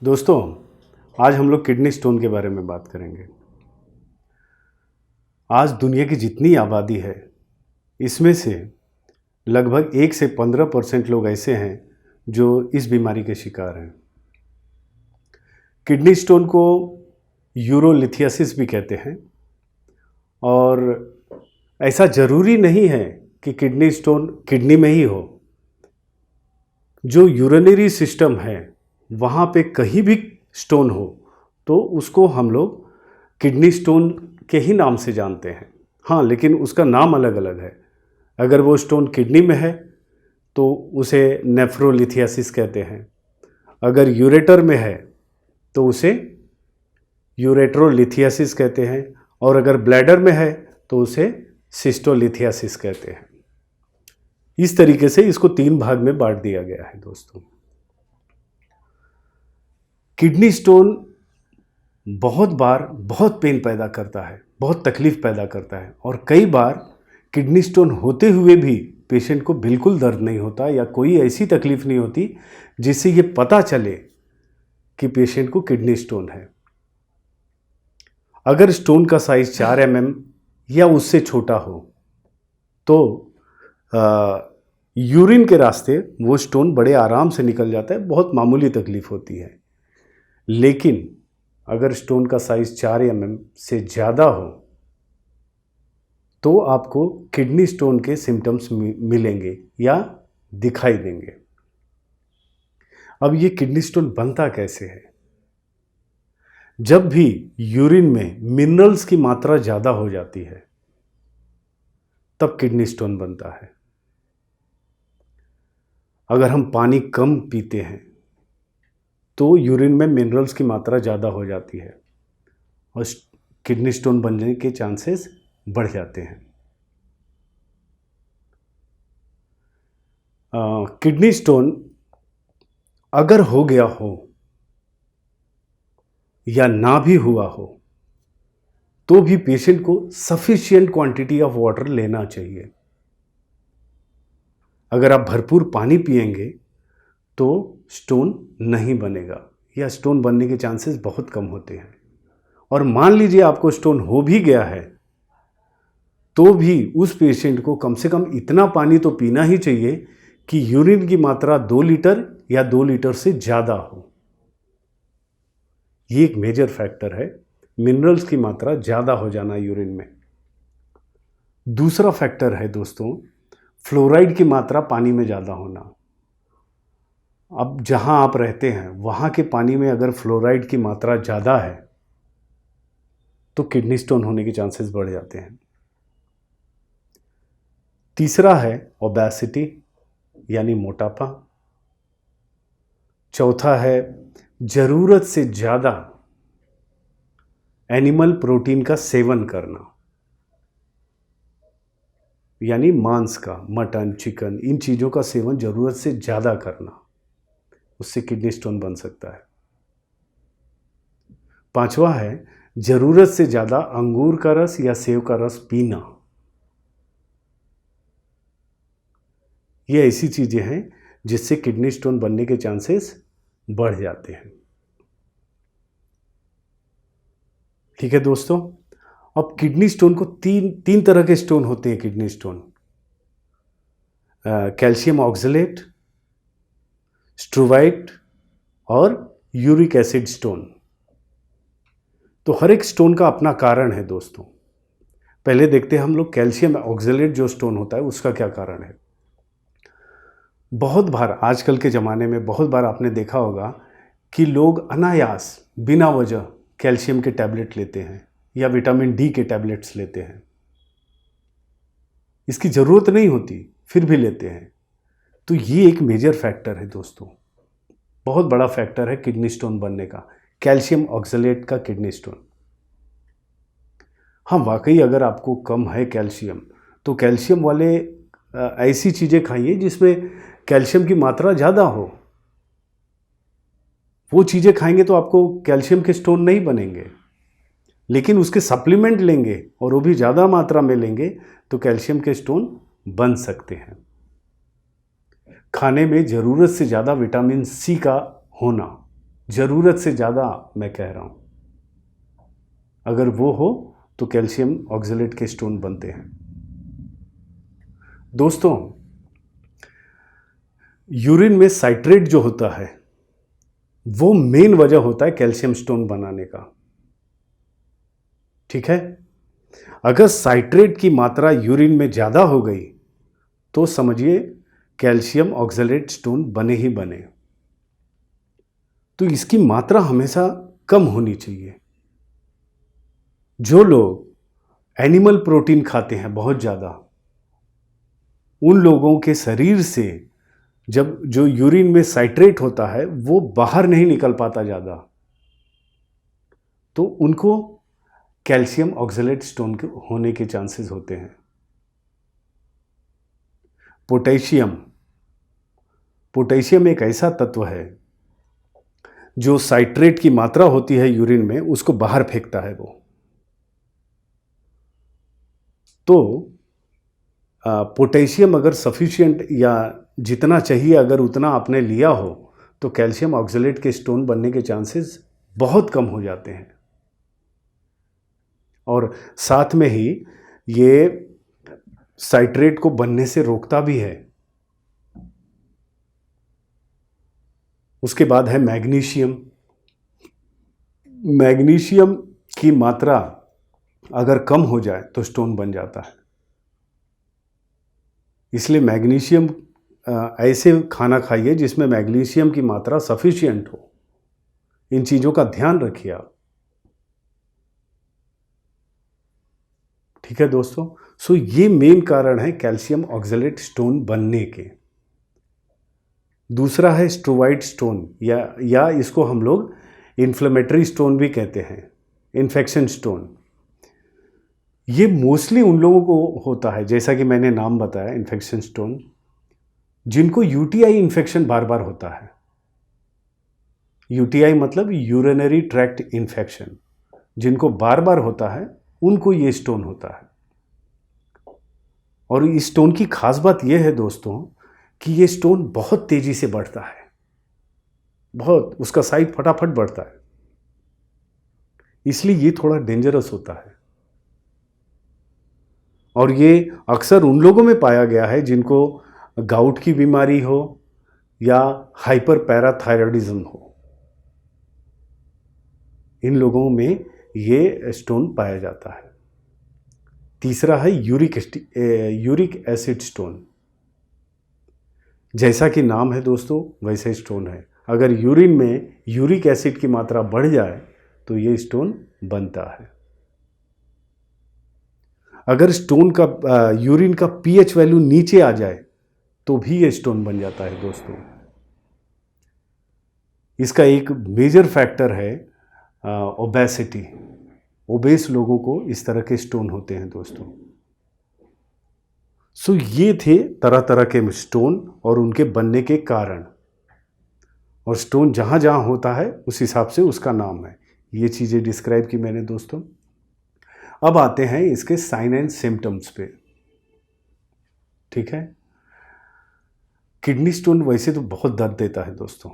दोस्तों, आज हम लोग किडनी स्टोन के बारे में बात करेंगे। आज दुनिया की जितनी आबादी है, इसमें से लगभग 1 से 15% लोग ऐसे हैं जो इस बीमारी के शिकार हैं। किडनी स्टोन को यूरोलिथियासिस भी कहते हैं और ऐसा ज़रूरी नहीं है कि किडनी स्टोन किडनी में ही हो। जो यूरिनरी सिस्टम है वहाँ पे कहीं भी स्टोन हो तो उसको हम लोग किडनी स्टोन के ही नाम से जानते हैं। हाँ, लेकिन उसका नाम अलग अलग है। अगर वो स्टोन किडनी में है तो उसे नेफ्रोलिथियासिस कहते हैं। अगर यूरेटर में है तो उसे यूरेट्रोलिथियासिस कहते हैं और अगर ब्लैडर में है तो उसे सिस्टोलिथियासिस कहते हैं। इस तरीके से इसको 3 भाग में बांट दिया गया है। दोस्तों, किडनी स्टोन बहुत बार बहुत पेन पैदा करता है, बहुत तकलीफ पैदा करता है और कई बार किडनी स्टोन होते हुए भी पेशेंट को बिल्कुल दर्द नहीं होता या कोई ऐसी तकलीफ नहीं होती जिससे ये पता चले कि पेशेंट को किडनी स्टोन है। अगर स्टोन का साइज 4 mm या उससे छोटा हो तो यूरिन के रास्ते वो स्टोन बड़े आराम से निकल जाता है, बहुत मामूली तकलीफ होती है। लेकिन अगर स्टोन का साइज 4 mm से ज़्यादा हो तो आपको किडनी स्टोन के सिम्टम्स मिलेंगे या दिखाई देंगे। अब ये किडनी स्टोन बनता कैसे है? जब भी यूरिन में मिनरल्स की मात्रा ज़्यादा हो जाती है तब किडनी स्टोन बनता है। अगर हम पानी कम पीते हैं तो यूरिन में मिनरल्स की मात्रा ज़्यादा हो जाती है और किडनी स्टोन बनने के चांसेस बढ़ जाते हैं। किडनी स्टोन अगर हो गया हो या ना भी हुआ हो तो भी पेशेंट को सफिशिएंट क्वांटिटी ऑफ वाटर लेना चाहिए। अगर आप भरपूर पानी पिएंगे तो स्टोन नहीं बनेगा या स्टोन बनने के चांसेस बहुत कम होते हैं। और मान लीजिए आपको स्टोन हो भी गया है तो भी उस पेशेंट को कम से कम इतना पानी तो पीना ही चाहिए कि यूरिन की मात्रा 2 लीटर या 2 लीटर से ज़्यादा हो। ये एक मेजर फैक्टर है, मिनरल्स की मात्रा ज़्यादा हो जाना यूरिन में। दूसरा फैक्टर है दोस्तों, फ्लोराइड की मात्रा पानी में ज़्यादा होना। अब जहाँ आप रहते हैं वहाँ के पानी में अगर फ्लोराइड की मात्रा ज़्यादा है तो किडनी स्टोन होने के चांसेस बढ़ जाते हैं। तीसरा है ओबेसिटी यानी मोटापा। चौथा है ज़रूरत से ज़्यादा एनिमल प्रोटीन का सेवन करना, यानी मांस का, मटन, चिकन, इन चीज़ों का सेवन ज़रूरत से ज़्यादा करना, उससे किडनी स्टोन बन सकता है। पांचवा है ज़रूरत से ज़्यादा अंगूर का रस या सेब का रस पीना। ये ऐसी चीज़ें हैं जिससे किडनी स्टोन बनने के चांसेस बढ़ जाते हैं। ठीक है दोस्तों, अब किडनी स्टोन को तीन तरह के स्टोन होते हैं। किडनी स्टोन कैल्शियम ऑक्सलेट, स्ट्रोवाइट और यूरिक एसिड स्टोन। तो हर एक स्टोन का अपना कारण है दोस्तों। पहले देखते हैं हम लोग कैल्शियम ऑक्सलेट जो स्टोन होता है उसका क्या कारण है। बहुत बार आजकल के ज़माने में बहुत बार आपने देखा होगा कि लोग अनायास बिना वजह कैल्शियम के टैबलेट लेते हैं या विटामिन डी के टैबलेट्स लेते हैं। इसकी ज़रूरत नहीं होती फिर भी लेते हैं। तो ये एक मेजर फैक्टर है दोस्तों, बहुत बड़ा फैक्टर है किडनी स्टोन बनने का, कैल्शियम ऑक्सलेट का किडनी स्टोन। हाँ, वाकई अगर आपको कम है कैल्शियम तो कैल्शियम वाले ऐसी चीज़ें खाइए जिसमें कैल्शियम की मात्रा ज़्यादा हो। वो चीज़ें खाएंगे तो आपको कैल्शियम के स्टोन नहीं बनेंगे, लेकिन उसके सप्लीमेंट लेंगे और वो भी ज़्यादा मात्रा में लेंगे तो कैल्शियम के स्टोन बन सकते हैं। खाने में ज़रूरत से ज़्यादा विटामिन सी का होना ज़रूरत से ज़्यादा मैं कह रहा हूँ, अगर वो हो तो कैल्शियम ऑक्सलेट के स्टोन बनते हैं। दोस्तों, यूरिन में साइट्रेट जो होता है वो मेन वजह होता है कैल्शियम स्टोन बनाने का। ठीक है, अगर साइट्रेट की मात्रा यूरिन में ज़्यादा हो गई तो समझिए कैल्शियम ऑक्सलेट स्टोन बने ही बने। तो इसकी मात्रा हमेशा कम होनी चाहिए। जो लोग एनिमल प्रोटीन खाते हैं बहुत ज़्यादा, उन लोगों के शरीर से जब जो यूरिन में साइट्रेट होता है वो बाहर नहीं निकल पाता ज़्यादा, तो उनको कैल्शियम ऑक्सलेट स्टोन के होने के चांसेस होते हैं। पोटेशियम एक ऐसा तत्व है जो साइट्रेट की मात्रा होती है यूरिन में उसको बाहर फेंकता है वो। तो पोटेशियम अगर सफिशिएंट या जितना चाहिए अगर उतना आपने लिया हो तो कैल्शियम ऑक्सलेट के स्टोन बनने के चांसेस बहुत कम हो जाते हैं। और साथ में ही ये साइट्रेट को बनने से रोकता भी है। उसके बाद है मैग्नीशियम। मैग्नीशियम की मात्रा अगर कम हो जाए तो स्टोन बन जाता है। इसलिए मैग्नीशियम ऐसे खाना खाइए जिसमें मैग्नीशियम की मात्रा सफिशिएंट हो। इन चीज़ों का ध्यान रखिए आप। ठीक है दोस्तों, सो ये मेन कारण है कैल्शियम ऑक्सलेट स्टोन बनने के। दूसरा है स्ट्रोवाइड स्टोन या इसको हम लोग इन्फ्लेमेटरी स्टोन भी कहते हैं, इन्फेक्शन स्टोन। ये मोस्टली उन लोगों को होता है, जैसा कि मैंने नाम बताया इन्फेक्शन स्टोन, जिनको यूटीआई इन्फेक्शन बार बार होता है। यूटीआई मतलब यूरिनरी ट्रैक्ट इन्फेक्शन, जिनको बार बार होता है उनको ये स्टोन होता है। और इस स्टोन की खास बात यह है दोस्तों कि ये स्टोन बहुत तेजी से बढ़ता है, बहुत, उसका साइज फटाफट बढ़ता है, इसलिए ये थोड़ा डेंजरस होता है। और ये अक्सर उन लोगों में पाया गया है जिनको गाउट की बीमारी हो या हाइपर पैराथायरॉयडिज्म हो, इन लोगों में ये स्टोन पाया जाता है। तीसरा है यूरिक एसिड स्टोन। जैसा कि नाम है दोस्तों वैसे स्टोन है। अगर यूरिन में यूरिक एसिड की मात्रा बढ़ जाए तो ये स्टोन बनता है। अगर स्टोन का यूरिन का पीएच वैल्यू नीचे आ जाए तो भी ये स्टोन बन जाता है दोस्तों। इसका एक मेजर फैक्टर है ओबेसिटी। ओबेस लोगों को इस तरह के स्टोन होते हैं दोस्तों। सो ये थे तरह तरह के स्टोन और उनके बनने के कारण, और स्टोन जहाँ जहाँ होता है उस हिसाब से उसका नाम है। ये चीज़ें डिस्क्राइब की मैंने दोस्तों। अब आते हैं इसके साइन एंड सिम्टम्स पे। ठीक है, किडनी स्टोन वैसे तो बहुत दर्द देता है दोस्तों,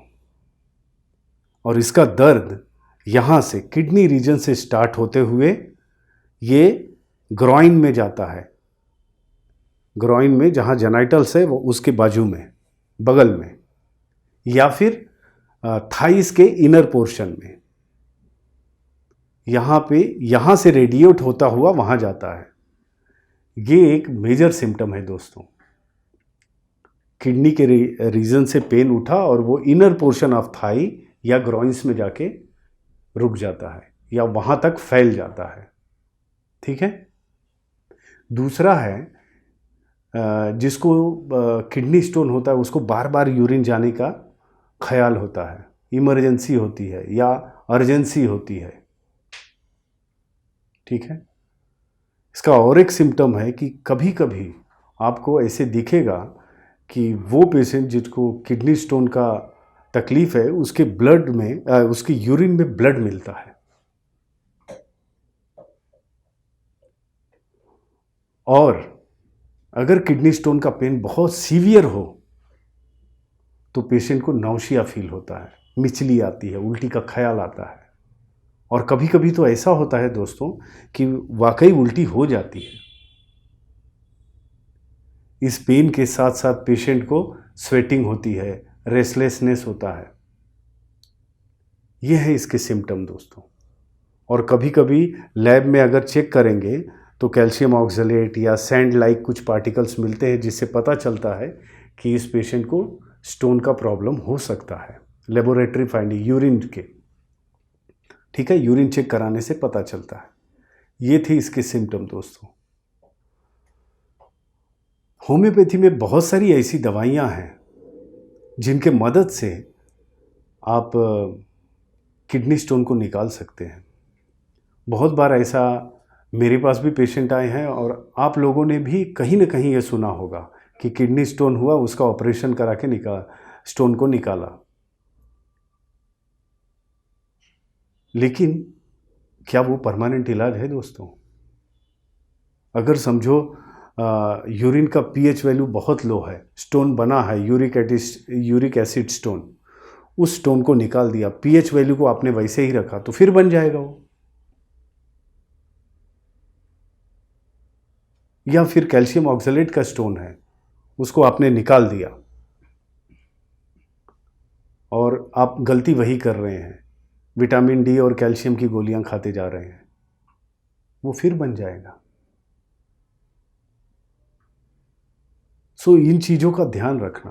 और इसका दर्द यहाँ से किडनी रीजन से स्टार्ट होते हुए ये ग्रॉइन में जाता है। ग्रॉइन में जहाँ जेनाइटल्स है वो उसके बाजू में, बगल में, या फिर थाइस के इनर पोर्शन में, यहाँ पे, यहाँ से रेडिएट होता हुआ वहाँ जाता है। ये एक मेजर सिम्टम है दोस्तों। किडनी के रीजन से पेन उठा और वो इनर पोर्शन ऑफ थाई या ग्रॉइंस में जाके रुक जाता है या वहाँ तक फैल जाता है। ठीक है, दूसरा है जिसको किडनी स्टोन होता है उसको बार बार यूरिन जाने का ख्याल होता है, इमरजेंसी होती है या अर्जेंसी होती है। ठीक है, इसका और एक सिम्टम है कि कभी कभी आपको ऐसे दिखेगा कि वो पेशेंट जिसको किडनी स्टोन का तकलीफ है उसके ब्लड में उसके यूरिन में ब्लड मिलता है। और अगर किडनी स्टोन का पेन बहुत सीवियर हो तो पेशेंट को नौशिया फील होता है, मिचली आती है, उल्टी का ख्याल आता है, और कभी कभी तो ऐसा होता है दोस्तों कि वाकई उल्टी हो जाती है। इस पेन के साथ साथ पेशेंट को स्वेटिंग होती है, रेस्टलेसनेस होता है। यह है इसके सिम्टम दोस्तों। और कभी कभी लैब में अगर चेक करेंगे तो कैल्शियम ऑक्सलेट या सैंड लाइक कुछ पार्टिकल्स मिलते हैं, जिससे पता चलता है कि इस पेशेंट को स्टोन का प्रॉब्लम हो सकता है। लेबोरेटरी फाइंडिंग यूरिन के, ठीक है, यूरिन चेक कराने से पता चलता है। ये थी इसके सिम्टम दोस्तों। होम्योपैथी में बहुत सारी ऐसी दवाइयाँ हैं जिनके मदद से आप किडनी स्टोन को निकाल सकते हैं। बहुत बार ऐसा मेरे पास भी पेशेंट आए हैं, और आप लोगों ने भी कहीं ना कहीं ये सुना होगा कि किडनी स्टोन हुआ, उसका ऑपरेशन करा के स्टोन को निकाला। लेकिन क्या वो परमानेंट इलाज है दोस्तों? अगर समझो यूरिन का पीएच वैल्यू बहुत लो है, स्टोन बना है, यूरिक एसिड स्टोन, उस स्टोन को निकाल दिया, पीएच वैल्यू को आपने वैसे ही रखा, तो फिर बन जाएगा वो। या फिर कैल्शियम ऑक्सलेट का स्टोन है, उसको आपने निकाल दिया और आप गलती वही कर रहे हैं, विटामिन डी और कैल्शियम की गोलियां खाते जा रहे हैं, वो फिर बन जाएगा। सो इन चीज़ों का ध्यान रखना।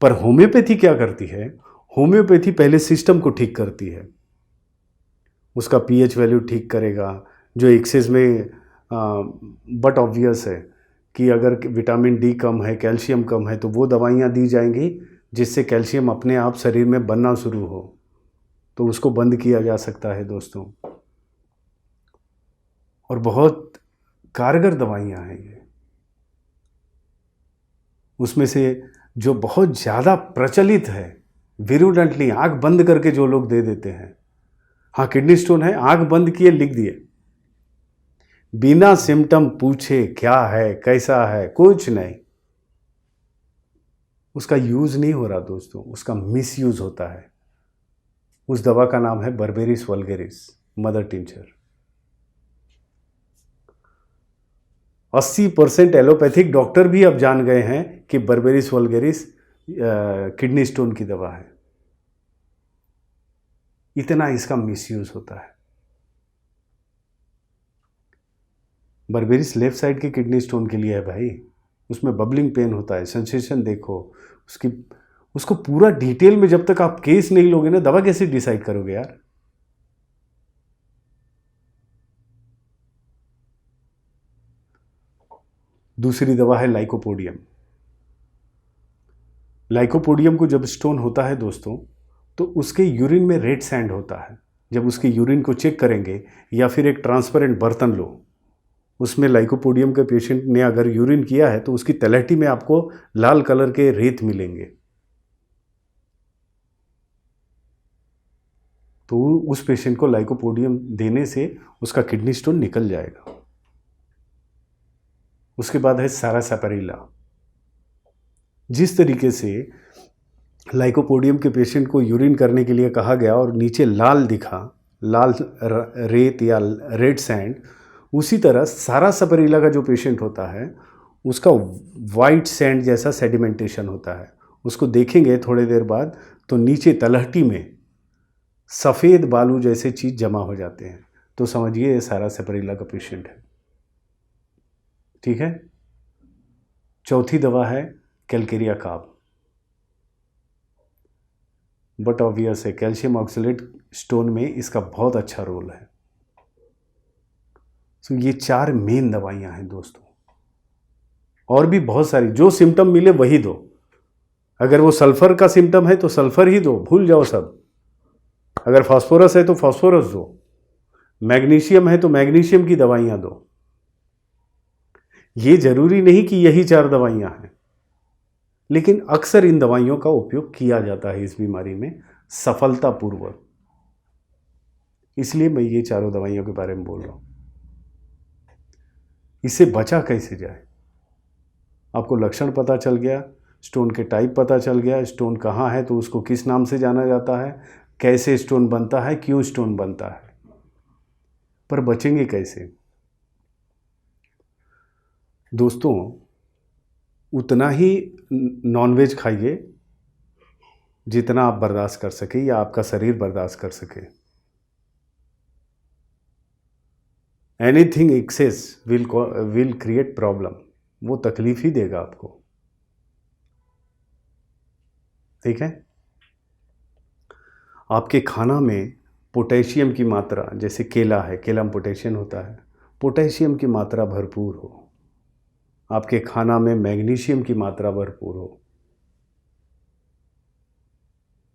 पर होम्योपैथी क्या करती है? होम्योपैथी पहले सिस्टम को ठीक करती है, उसका पीएच वैल्यू ठीक करेगा जो एक्सेस में, बट ऑब्वियस है कि अगर विटामिन डी कम है, कैल्शियम कम है, तो वो दवाइयाँ दी जाएंगी जिससे कैल्शियम अपने आप शरीर में बनना शुरू हो, तो उसको बंद किया जा सकता है दोस्तों। और बहुत कारगर दवाइयाँ हैं ये। उसमें से जो बहुत ज़्यादा प्रचलित है, विरुडेंटली आँख बंद करके जो लोग दे देते हैं, हाँ किडनी स्टोन है, आँख बंद किए, लिख दिए, बिना सिम्टम पूछे क्या है, कैसा है, कुछ नहीं, उसका यूज़ नहीं हो रहा दोस्तों, उसका मिसयूज़ होता है। उस दवा का नाम है berberis vulgaris mother tincture. 80% allopathic doctor भी अब जान गए हैं कि बर्बेरिस वल्गेरिस किडनी स्टोन की दवा है। इतना इसका मिसयूज होता है। बर्बेरिस लेफ्ट साइड के किडनी स्टोन के लिए है भाई, उसमें बबलिंग पेन होता है, सेंसेशन देखो उसको पूरा डिटेल में जब तक आप केस नहीं लोगे ना, दवा कैसे डिसाइड करोगे यार। दूसरी दवा है लाइकोपोडियम। लाइकोपोडियम को जब स्टोन होता है दोस्तों, तो उसके यूरिन में रेड सैंड होता है। जब उसके यूरिन को चेक करेंगे, या फिर एक ट्रांसपेरेंट बर्तन लो, उसमें लाइकोपोडियम के पेशेंट ने अगर यूरिन किया है तो उसकी तलहटी में आपको लाल कलर के रेत मिलेंगे, तो उस पेशेंट को लाइकोपोडियम देने से उसका किडनी स्टोन निकल जाएगा। उसके बाद है सारासापेरिला। जिस तरीके से लाइकोपोडियम के पेशेंट को यूरिन करने के लिए कहा गया और नीचे लाल दिखा, लाल रेत या रेड सैंड, उसी तरह सारासापेरिला का जो पेशेंट होता है उसका वाइट सैंड जैसा सेडिमेंटेशन होता है। उसको देखेंगे थोड़ी देर बाद तो नीचे तलहटी में सफ़ेद बालू जैसे चीज़ जमा हो जाते हैं, तो समझिए ये सारासापेरिला का पेशेंट है। ठीक है। चौथी दवा है कैलकेरिया कार्ब। बट ऑब्वियस है, कैल्शियम ऑक्सलेट स्टोन में इसका बहुत अच्छा रोल है। तो ये 4 मेन दवाइयाँ हैं दोस्तों, और भी बहुत सारी, जो सिम्टम मिले वही दो। अगर वो सल्फर का सिम्टम है तो सल्फर ही दो, भूल जाओ सब। अगर फास्फोरस है तो फास्फोरस दो, मैग्नीशियम है तो मैग्नीशियम की दवाइयाँ दो। ये जरूरी नहीं कि यही 4 दवाइयाँ हैं, लेकिन अक्सर इन दवाइयों का उपयोग किया जाता है इस बीमारी में सफलतापूर्वक। इसलिए मैं ये 4 दवाइयों के बारे में बोल रहा हूँ। इससे बचा कैसे जाए? आपको लक्षण पता चल गया, स्टोन के टाइप पता चल गया, स्टोन कहाँ है तो उसको किस नाम से जाना जाता है, कैसे स्टोन बनता है, क्यों स्टोन बनता है। पर बचेंगे कैसे? दोस्तों, उतना ही नॉनवेज खाइए जितना आप बर्दाश्त कर सके या आपका शरीर बर्दाश्त कर सके। Anything excess will create problem, वो तकलीफ ही देगा आपको। ठीक है। आपके खाना में पोटेशियम की मात्रा, जैसे केला है, केला में पोटेशियम होता है, पोटेशियम की मात्रा भरपूर हो। आपके खाना में मैग्नीशियम की मात्रा भरपूर हो।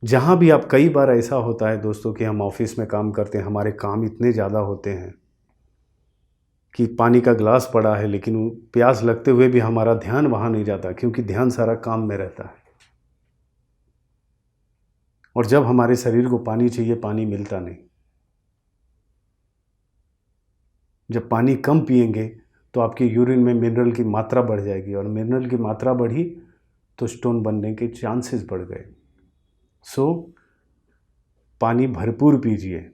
जहाँ भी आप, कई बार ऐसा होता है दोस्तों कि हम ऑफिस में काम करते हैं, हमारे काम इतने ज़्यादा होते हैं कि पानी का ग्लास पड़ा है लेकिन प्यास लगते हुए भी हमारा ध्यान वहाँ नहीं जाता, क्योंकि ध्यान सारा काम में रहता है। और जब हमारे शरीर को पानी चाहिए, पानी मिलता नहीं। जब पानी कम पिएंगे तो आपके यूरिन में मिनरल की मात्रा बढ़ जाएगी, और मिनरल की मात्रा बढ़ी तो स्टोन बनने के चांसेस बढ़ गए। सो पानी भरपूर पीजिए।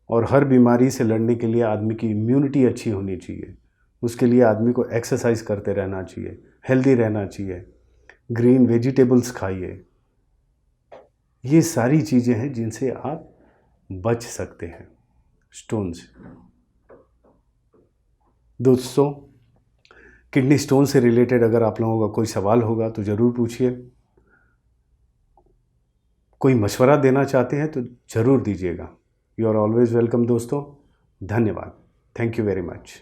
और हर बीमारी से लड़ने के लिए आदमी की इम्यूनिटी अच्छी होनी चाहिए। उसके लिए आदमी को एक्सरसाइज करते रहना चाहिए, हेल्दी रहना चाहिए, ग्रीन वेजिटेबल्स खाइए। ये सारी चीज़ें हैं जिनसे आप बच सकते हैं स्टोन से। दोस्तों, किडनी स्टोन से रिलेटेड अगर आप लोगों का कोई सवाल होगा तो ज़रूर पूछिए। कोई मशवरा देना चाहते हैं तो ज़रूर दीजिएगा। यू आर ऑलवेज वेलकम दोस्तों। धन्यवाद। Thank you very much.